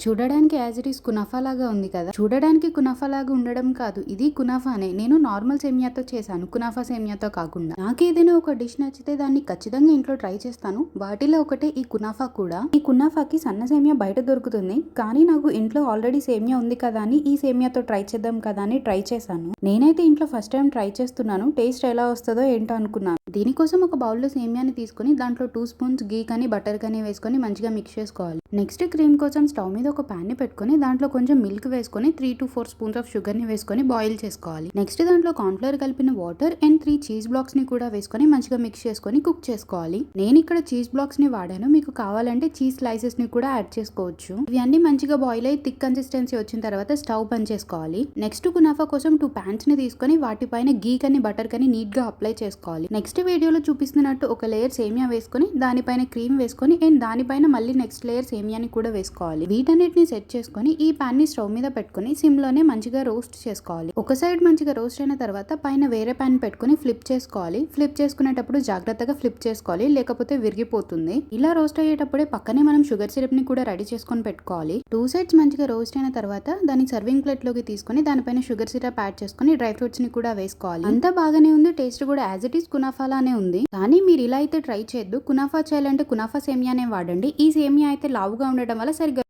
చూడడానికి as it is kunafa లాగా ఉంది కదా. చూడడానికి కునాఫా లాగా ఉండడం కాదు, ఇది కునాఫానే. నేను నార్మల్ సేమియాతో చేశాను, కునాఫా సేమియాతో కాకుండా. నాకు ఏదైనా ఒక డిష్ నచ్చితే దాన్ని ఖచ్చితంగా ఇంట్లో ట్రై చేస్తాను. వాటిలో ఒకటే ఈ కునాఫా కూడా. ఈ కునాఫాకి సన్న సేమియా బయట దొరుకుతుంది, కానీ నాకు ఇంట్లో ఆల్రెడీ సేమియా ఉంది కదా అని ఈ సేమియాతో ట్రై చేద్దాం కదా అని ట్రై చేశాను. నేనైతే ఇంట్లో ఫస్ట్ టైం ట్రై చేస్తున్నాను. టేస్ట్ ఎలా వస్తుందో ఏంటో అనుకున్నాను. దీనికోసం ఒక బౌల్లో సేమియాని తీసుకుని దాంట్లో 2 స్పూన్స్ గీ కానీ బటర్ కానీ వేసుకొని మంచిగా మిక్స్ చేసుకోవాలి. నెక్స్ట్ క్రీమ్ కోసం స్టవ్ మీద ఒక ప్యాన్ ని పెట్టుకుని దాంట్లో కొంచెం మిల్క్ వేసుకొని 3 to 4 స్పూన్స్ ఆఫ్ షుగర్ ని వేసుకొని బాయిల్ చేసుకోవాలి. నెక్స్ట్ దాంట్లో కార్న్ఫ్లవర్ కలిపిన వాటర్ అండ్ 3 చీజ్ బ్లాక్స్ ని కూడా వేసుకొని మంచిగా మిక్స్ చేసుకొని కుక్ చేసుకోవాలి. నేను ఇక్కడ చీజ్ బ్లాక్స్ ని వాడాను, మీకు కావాలంటే చీజ్ స్లైసెస్ ని కూడా యాడ్ చేసుకోవచ్చు. ఇవి అన్ని మంచిగా బాయిల్ అయ్యి థిక్ కన్సిస్టెన్సీ వచ్చిన తర్వాత స్టవ్ బంద్ చేసుకోవాలి. నెక్స్ట్ కునాఫా కోసం 2 ప్యాన్స్ ని తీసుకొని వాటిపైన గీ కానీ బటర్ కానీ నీట్ గా అప్లై చేసుకోవాలి. నెక్స్ట్ వీడియోలో చూపిస్తున్నట్టు ఒక లేయర్ సేమియా వేసుకొని దానిపైన క్రీమ్ వేసుకొని అండ్ దానిపైన మళ్ళీ నెక్స్ట్ లేయర్ సేమియాని కూడా వేసుకోవాలి. వీటన్నిటిని సెట్ చేసుకొని ఈ పాన్ ని స్టవ్ మీద పెట్టుకుని సిమ్ లోనే మంచిగా రోస్ట్ చేసుకోవాలి. ఒక సైడ్ మంచిగా రోస్ట్ అయిన తర్వాత పైన వేరే పాన్ పెట్టుకుని ఫ్లిప్ చేసుకోవాలి. ఫ్లిప్ చేసుకునేటప్పుడు జాగ్రత్తగా ఫ్లిప్ చేసుకోవాలి, లేకపోతే విరిగిపోతుంది. ఇలా రోస్ట్ అయ్యేటప్పుడే పక్కనే మనం షుగర్ సిరప్ ని కూడా రెడీ చేసుకొని పెట్టుకోవాలి. 2 సైడ్స్ మంచిగా రోస్ట్ అయిన తర్వాత దాన్ని సర్వింగ్ ప్లేట్ లోకి తీసుకుని దానిపైన షుగర్ సిరప్ యాడ్ చేసుకుని డ్రై ఫ్రూట్స్ ని కూడా వేసుకోవాలి. అంతా బాగానే ఉంది, టేస్ట్ కూడా యాజ్ ఇట్ ఈస్ కునాఫా లానే ఉంది. కానీ మీరు ఇలా అయితే ట్రై చేయొద్దు. కునాఫా చేయాలంటే కునాఫా సేమియానే వాడండి. ఈ సేమియా అయితే లావుగా ఉండడం వల్ల సరిగ్గా